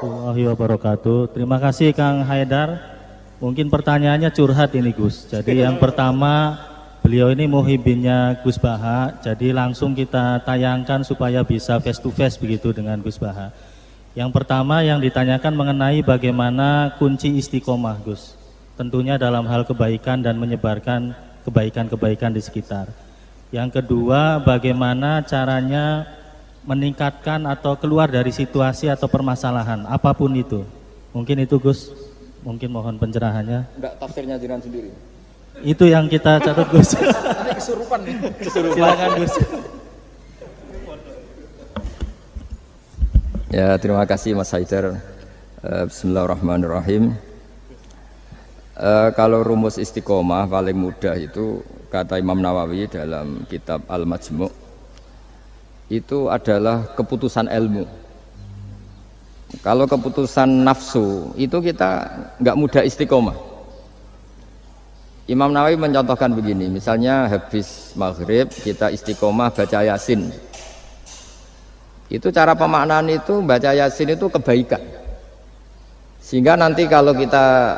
Warahmatullahi wabarakatuh. Terima kasih Kang Haidar. Mungkin pertanyaannya curhat ini Gus. Jadi yang pertama, beliau ini muhibinnya Gus Baha. Jadi langsung kita tayangkan supaya bisa face to face begitu dengan Gus Baha. Yang pertama yang ditanyakan mengenai bagaimana kunci istiqomah Gus. Tentunya dalam hal kebaikan dan menyebarkan kebaikan-kebaikan di sekitar. Yang kedua, bagaimana caranya meningkatkan atau keluar dari situasi atau permasalahan apapun itu. Mungkin itu Gus. Mungkin mohon pencerahannya. Enggak, tafsirnya jiran sendiri. Itu yang kita catat Gus. Ini kesurupan nih. Silakan Gus. Ya, terima kasih Mas Haidar. Bismillahirrahmanirrahim. Kalau rumus istiqomah paling mudah itu kata Imam Nawawi dalam kitab Al-Majmu' itu adalah keputusan ilmu. Kalau keputusan nafsu itu kita nggak mudah istiqomah. Imam Nawawi mencontohkan begini, misalnya habis maghrib kita istiqomah baca Yasin. Itu cara pemaknaan itu baca Yasin itu kebaikan. Sehingga nanti kalau kita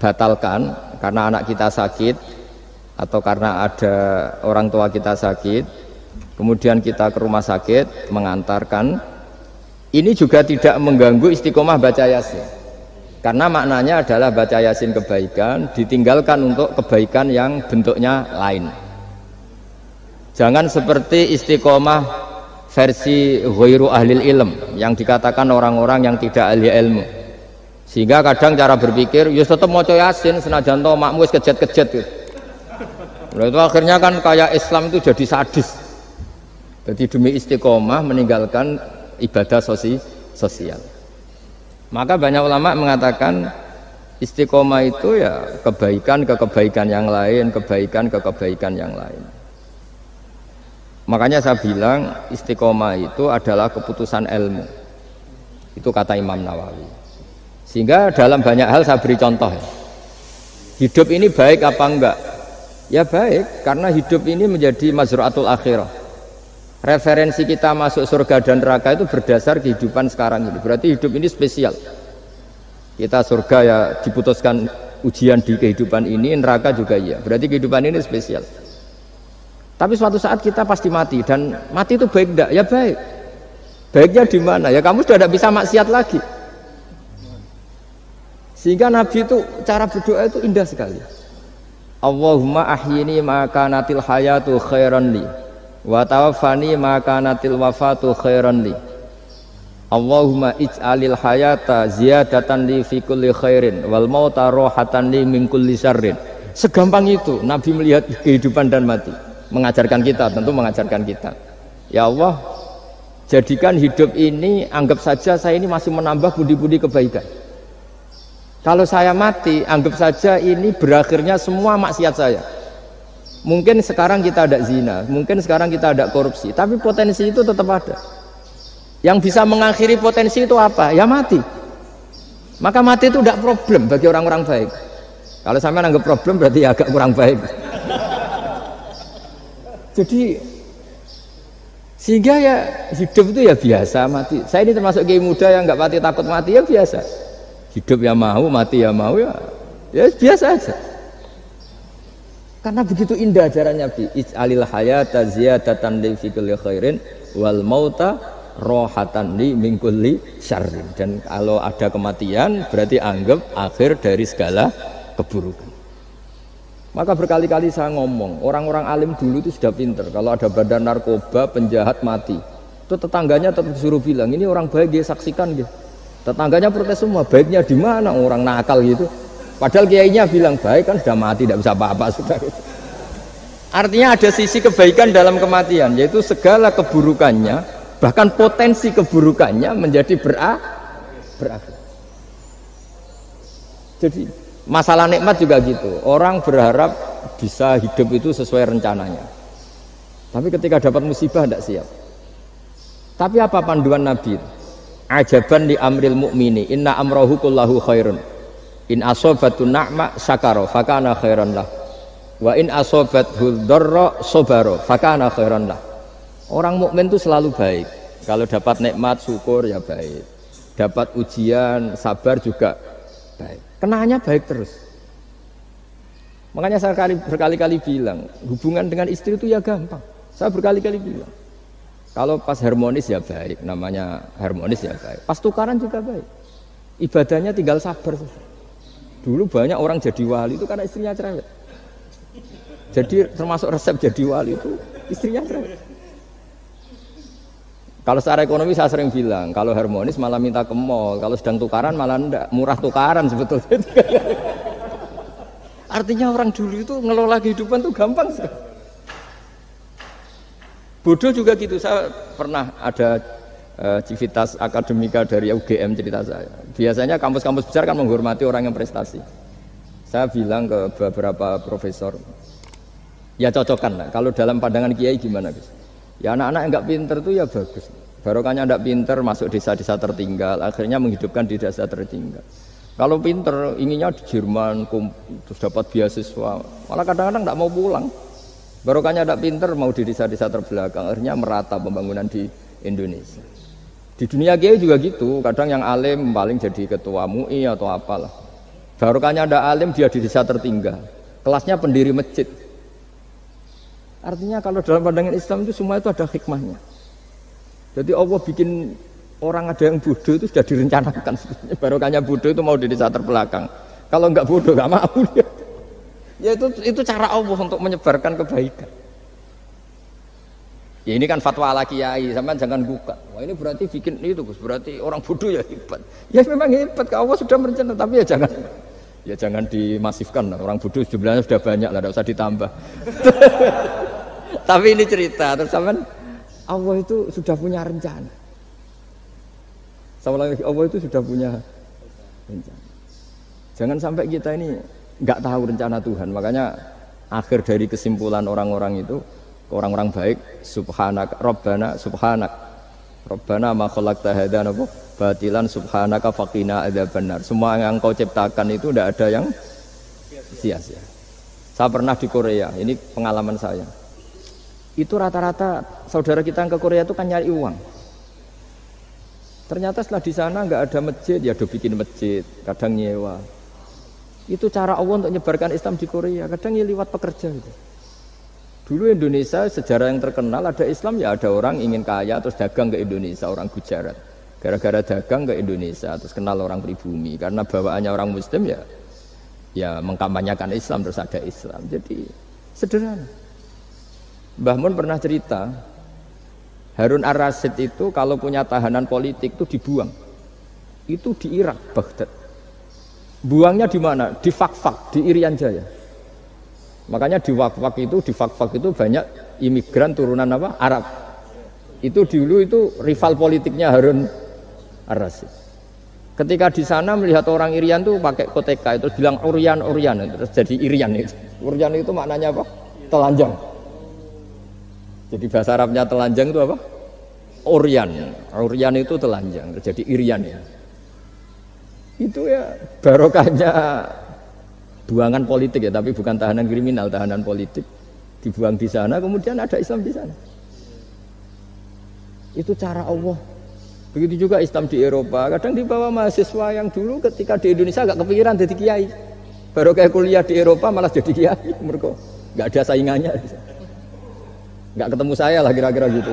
batalkan karena anak kita sakit atau karena ada orang tua kita sakit, kemudian kita ke rumah sakit mengantarkan, ini juga tidak mengganggu istiqomah baca Yasin. Karena maknanya adalah baca Yasin kebaikan, ditinggalkan untuk kebaikan yang bentuknya lain. Jangan seperti istiqomah versi ghairu ahlil ilm yang dikatakan orang-orang yang tidak ahli ilmu. Sehingga kadang cara berpikir, ya tetap maca Yasin senajan to makmu wis kejet-kejet gitu. Nah, itu akhirnya kan kayak Islam itu jadi sadis. Jadi demi istiqomah meninggalkan ibadah sosial. Maka banyak ulama mengatakan istiqomah itu ya kebaikan ke kebaikan yang lain, kebaikan ke kebaikan yang lain. Makanya saya bilang istiqomah itu adalah keputusan ilmu. Itu kata Imam Nawawi. Sehingga dalam banyak hal saya beri contoh. Hidup ini baik apa enggak? Ya baik, karena hidup ini menjadi mazru'atul akhirah. Referensi kita masuk surga dan neraka itu berdasar kehidupan sekarang ini. Berarti hidup ini spesial. Kita surga ya diputuskan ujian di kehidupan ini, neraka juga iya. Berarti kehidupan ini spesial. Tapi suatu saat kita pasti mati, dan mati itu baik enggak? Ya baik. Baiknya di mana? Ya kamu sudah tidak bisa maksiat lagi. Sehingga Nabi itu cara berdoa itu indah sekali. Allahumma ahyini ma kanatil hayatu khairan li wa tawaffani ma kanatil wafatu khairan li. Allahumma ij'alil hayata ziyadatan li fi kulli khairin wal mauta rohatan li min kulli syarrin. Segampang itu Nabi melihat kehidupan dan mati. Mengajarkan kita, tentu mengajarkan kita. Ya Allah, jadikan hidup ini, anggap saja saya ini masih menambah budi-budi kebaikan. Kalau saya mati, anggap saja ini berakhirnya semua maksiat saya. Mungkin sekarang kita ada zina, mungkin sekarang kita ada korupsi, tapi potensi itu tetap ada. Yang bisa mengakhiri potensi itu apa? Ya mati. Maka mati itu tidak problem bagi orang-orang baik. Kalau sampai anggap problem berarti agak kurang baik. Jadi sehingga ya hidup itu ya biasa, mati. Saya ini termasuk kiai muda yang nggak mati takut mati, ya biasa. Hidup ya mau, mati ya mau, ya biasa aja. Karena begitu indah ajaran Nabi. Ij'alil hayata ziyadatan li fi kulli khairin wal mauta rohatan li min kulli syarrin. Dan kalau ada kematian berarti anggap akhir dari segala keburukan. Maka berkali-kali saya ngomong, orang-orang alim dulu itu sudah pinter. Kalau ada badan narkoba, penjahat mati, itu tetangganya tetap disuruh bilang, ini orang baik, dia saksikan dia. Tetangganya protes semua, baiknya di mana orang nakal gitu. Padahal kiainya bilang baik kan sudah mati, tidak bisa apa-apa sudah. Artinya ada sisi kebaikan dalam kematian, yaitu segala keburukannya, bahkan potensi keburukannya menjadi berakhir. Jadi masalah nikmat juga gitu. Orang berharap bisa hidup itu sesuai rencananya. Tapi ketika dapat musibah tidak siap. Tapi apa panduan Nabi? Ajaban li amril mu'mini inna amrahu kullahu khairun. In asobatu na'ma syakara fakana khairan lah. Wa in asobathu dharra sabara fakana khairan lah. Orang mukmin itu selalu baik. Kalau dapat nikmat syukur ya baik. dapat ujian, sabar juga baik. Kenanya baik terus. Makanya saya berkali-kali bilang, hubungan dengan istri itu ya gampang. Saya berkali-kali bilang, kalau pas harmonis ya baik, namanya harmonis ya baik. Pas tukaran juga baik. Ibadahnya tinggal sabar. Dulu banyak orang jadi wali itu karena istrinya cerewet. Jadi termasuk resep jadi wali itu istrinya cerewet. Kalau secara ekonomi saya sering bilang, kalau harmonis malah minta ke mall, kalau sedang tukaran malah enggak, murah tukaran sebetulnya. Artinya orang dulu itu ngelola kehidupan itu gampang sekali. Bodoh juga gitu. Saya pernah ada civitas akademika dari UGM cerita saya. Biasanya kampus-kampus besar kan menghormati orang yang prestasi. Saya bilang ke beberapa profesor, ya cocokkan lah. Kalau dalam pandangan kiai gimana Gus? Ya anak-anak yang nggak pinter itu ya bagus. Barokahnya nggak pinter masuk desa-desa tertinggal, akhirnya menghidupkan di desa tertinggal. Kalau pinter inginnya di Jerman, terus dapat beasiswa, malah kadang-kadang nggak mau pulang. Barokahnya nggak pinter mau di desa-desa terbelakang, akhirnya merata pembangunan di Indonesia. Di dunia kiai juga gitu, kadang yang alim paling jadi ketua MUI atau apalah. Barokahnya nggak alim dia di desa tertinggal, kelasnya pendiri masjid. Artinya kalau dalam pandangan Islam itu semua itu ada hikmahnya. Jadi Allah bikin orang ada yang bodoh itu sudah direncanakan. Barokahnya bodoh itu mau di desa terbelakang. Kalau enggak bodoh enggak mau dia. Ya itu cara Allah untuk menyebarkan kebaikan. Ya ini kan fatwa ala kiai, sama jangan buka. Wah ini berarti bikin itu Gus, berarti orang bodoh ya hebat. Ya memang hebat, Allah sudah merencanakan, tapi ya jangan dimasifkan. Orang bodoh jumlahnya sudah banyak lah, tidak usah ditambah. Tapi ini cerita, terus sama Allah itu sudah punya rencana. Sama lagi Allah itu sudah punya rencana. Jangan sampai kita ini nggak tahu rencana Tuhan. Makanya akhir dari kesimpulan orang-orang itu, orang-orang baik, subhanak Rabbana subhanak Rabbana ma khalaqta hadza batilan subhanaka faqina adzabannar. Semua yang kau ciptakan itu tidak ada yang sia-sia. Saya pernah di Korea, ini pengalaman saya. Itu rata-rata saudara kita yang ke Korea itu kan nyari uang. Ternyata setelah di sana nggak ada masjid, ya udah bikin masjid, kadang nyewa. Itu cara Allah untuk menyebarkan Islam di Korea, kadang ya lewat pekerja itu. Dulu Indonesia sejarah yang terkenal ada Islam ya ada orang ingin kaya terus dagang ke Indonesia, orang Gujarat. Gara-gara dagang ke Indonesia terus kenal orang pribumi karena bawaannya orang Muslim ya mengkampanyekan Islam terus ada Islam. Jadi sederhana. Mbah Mun pernah cerita Harun Ar-Rasyid itu kalau punya tahanan politik itu dibuang. Itu di Irak, Baghdad. Buangnya di mana? Di Fakfak, di Irian Jaya. Makanya di Fakfak itu banyak imigran turunan apa? Arab. Itu dulu itu rival politiknya Harun Ar-Rasyid. Ketika di sana melihat orang Irian tuh pakai koteka itu bilang Urian terus jadi Irian itu. Urian itu maknanya apa? Telanjang. Jadi bahasa Arabnya telanjang itu apa? Urian itu telanjang, jadi Irian ya. Itu ya barokahnya buangan politik ya, tapi bukan tahanan kriminal, tahanan politik dibuang di sana, kemudian ada Islam di sana. Itu cara Allah. Begitu juga Islam di Eropa, kadang dibawa mahasiswa yang dulu ketika di Indonesia agak kepikiran jadi kiai. Barokah kuliah di Eropa malah jadi kiai, mereka nggak ada saingannya. Nggak ketemu saya lah kira-kira gitu.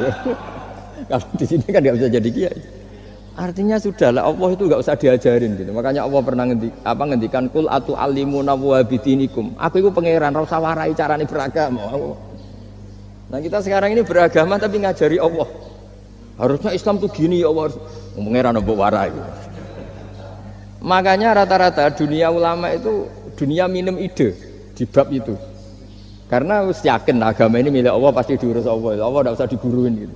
Kalau di sini kan nggak bisa jadi kiai. Artinya sudahlah Allah itu nggak usah diajarin gitu. Makanya Allah pernah ngendikan kul atu alimuna wa bidinikum. Aku itu pangeran, ora usah warai carane beragama. Nah kita sekarang ini beragama tapi ngajari Allah. Harusnya Islam tuh gini ya Allah. Pangeran mbok warai. Makanya rata-rata dunia ulama itu dunia minum ide di bab itu. Karena harus yakin agama ini milik Allah pasti diurus Allah. Allah tidak usah diguruin gitu.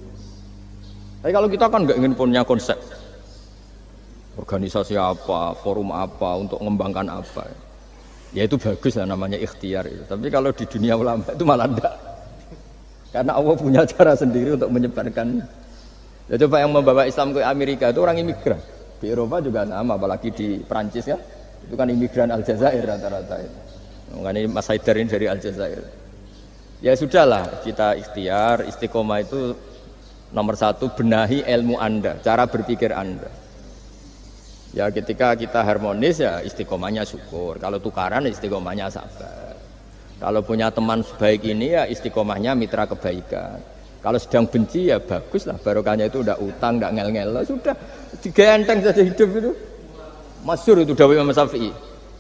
Tapi kalau kita kan nggak ingin punya konsep organisasi apa, forum apa untuk mengembangkan apa, ya itu bagus lah namanya ikhtiar itu. Tapi kalau di dunia ulama itu malah enggak. Karena Allah punya cara sendiri untuk menyebarkan. Ya coba yang membawa Islam ke Amerika itu orang imigran. Di Eropa juga sama, apalagi di Prancis ya. Itu kan imigran Aljazair rata-rata itu. Makanya Mas Haidar ini dari Aljazair. Ya sudahlah, kita ikhtiar, istiqomah itu nomor satu, benahi ilmu Anda, cara berpikir Anda. Ya ketika kita harmonis ya istiqomahnya syukur. Kalau tukaran ya istiqomahnya sabar. Kalau punya teman sebaik ini ya istiqomahnya mitra kebaikan. Kalau sedang benci ya bagus lah, barokahnya itu udah utang, nggak ngel-ngel, sudah digenteng saja hidup itu. Masyhur itu dawuh Imam Syafi'i.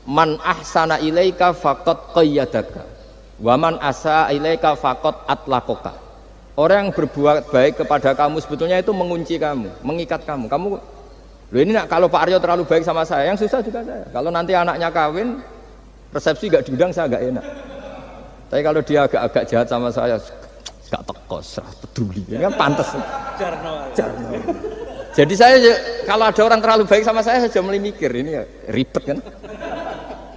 Man ahsana ilaika faqad qayyadaka. Wa man asaa ilaika faqad atlaqaka. Orang yang berbuat baik kepada kamu sebetulnya itu mengunci kamu, mengikat kamu. Kamu loh ini kalau Pak Aryo terlalu baik sama saya, yang susah juga saya. Kalau nanti anaknya kawin, resepsi gak diundang saya gak enak. Tapi kalau dia agak-agak jahat sama saya, gak tekos, peduli, ini kan pantas. Jarno. Jadi saya kalau ada orang terlalu baik sama saya sudah mulai mikir ini ya ribet kan.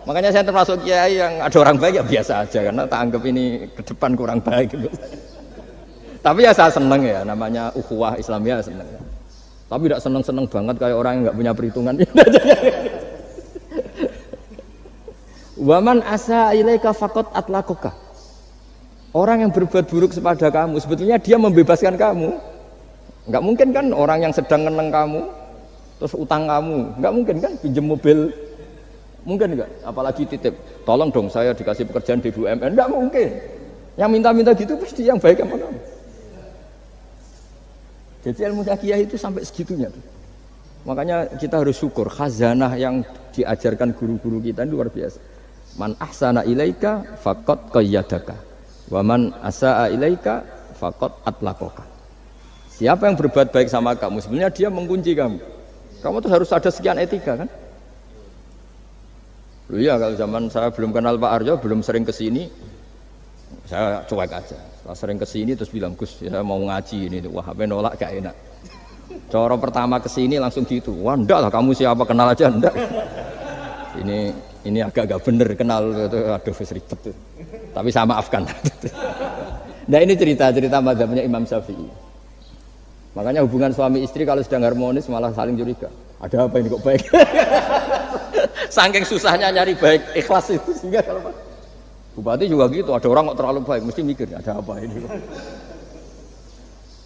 Makanya saya termasuk kiai yang ada orang baik ya biasa aja karena tak anggap ini ke depan kurang baik. Tapi ya saya seneng ya, namanya ukhuwah Islamiyah seneng. Tapi tidak seneng-seneng banget kayak orang yang nggak punya perhitungan. Waman asa ilaika faqad atlaqaka. Orang yang berbuat buruk kepada kamu sebetulnya dia membebaskan kamu. Nggak mungkin kan orang yang sedang ngeneng kamu terus utang kamu, nggak mungkin kan pinjam mobil, mungkin nggak? Apalagi titip, tolong dong saya dikasih pekerjaan di BUMN, nggak mungkin. Yang minta-minta gitu pasti yang baik sama kamu. Jadi ilmu taqiyah itu sampai segitunya tuh. Makanya kita harus syukur khazanah yang diajarkan guru-guru kita ini luar biasa. Man ahsana ilaika faqad qayyadaka wa man asaa ilaika faqad atlaqaka. Siapa yang berbuat baik sama kamu sebenarnya dia mengunci kamu. Kamu tuh harus ada sekian etika kan? Loh iya kalau zaman saya belum kenal Pak Arjo, belum sering kesini, saya cuek aja. Setelah sering kesini terus bilang, Gus ya mau ngaji ini, wah apa nolak gak enak. Cara pertama kesini langsung gitu, wah enggak lah kamu siapa kenal aja enggak. Ini agak-agak bener kenal, aduh ribet tuh. Tapi saya maafkan. Nah ini cerita mazhabnya Imam Syafi'i. Makanya hubungan suami istri kalau sedang harmonis malah saling curiga. Ada apa ini kok baik? Saking susahnya nyari baik ikhlas itu sehingga kalau Bupati juga gitu, ada orang kok terlalu baik, mesti mikir ada apa ini.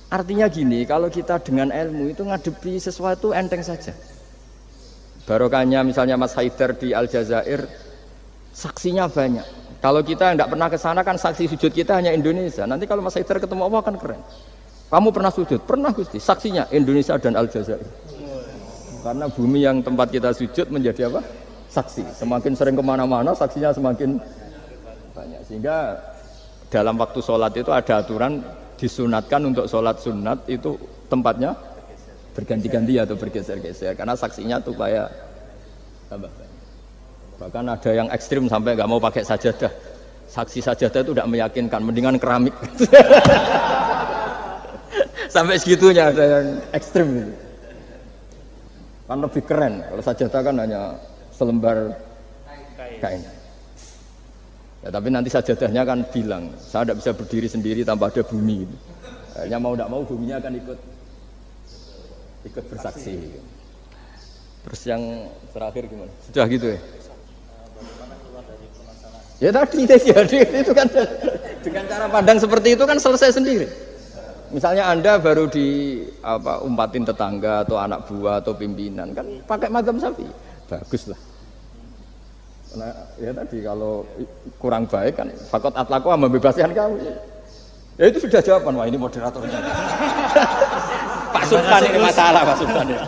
Artinya gini, kalau kita dengan ilmu itu ngadepi sesuatu enteng saja. Barokahnya misalnya Mas Haidar di Aljazair, saksinya banyak. Kalau kita tidak pernah ke sana kan saksi sujud kita hanya Indonesia. Nanti kalau Mas Haidar ketemu Allah kan keren. Kamu pernah sujud? Pernah Gusti. Saksinya Indonesia dan Aljazair. Karena bumi yang tempat kita sujud menjadi apa? Saksi. Semakin sering kemana-mana saksinya semakin banyak. Sehingga dalam waktu sholat itu ada aturan disunatkan untuk sholat sunat itu tempatnya berganti-ganti atau bergeser-geser. Karena saksinya tuh kayak tambah banyak. Bahkan ada yang ekstrim sampai nggak mau pakai sajadah. Saksi sajadah itu tidak meyakinkan, mendingan keramik. Sampai segitunya ada yang ekstrim gitu. Kan lebih keren, kalau sajadah kan hanya selembar kain. Ya, tapi nanti sajadahnya kan bilang, saya tidak bisa berdiri sendiri tanpa ada bumi. Gitu. Akhirnya mau tidak mau buminya akan ikut bersaksi. Gitu. Terus yang terakhir gimana? Sudah gitu ya? Ya tadi itu kan dengan cara pandang seperti itu kan selesai sendiri. Misalnya Anda baru umpatin tetangga atau anak buah atau pimpinan kan pakai mazhab Syafi'i, bagus lah. Nah, ya tadi kalau kurang baik kan faqad atlaqu membebaskan kamu. Ya itu sudah jawaban. Wah ini moderatornya. Pak Sultan ini masalah Pak Sultan ya.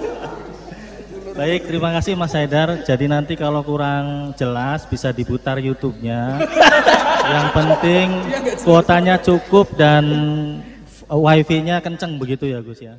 Baik, terima kasih Mas Haidar. Jadi nanti kalau kurang jelas bisa diputar YouTube-nya. Yang penting kuotanya cukup dan wifi-nya kenceng begitu ya Gus ya.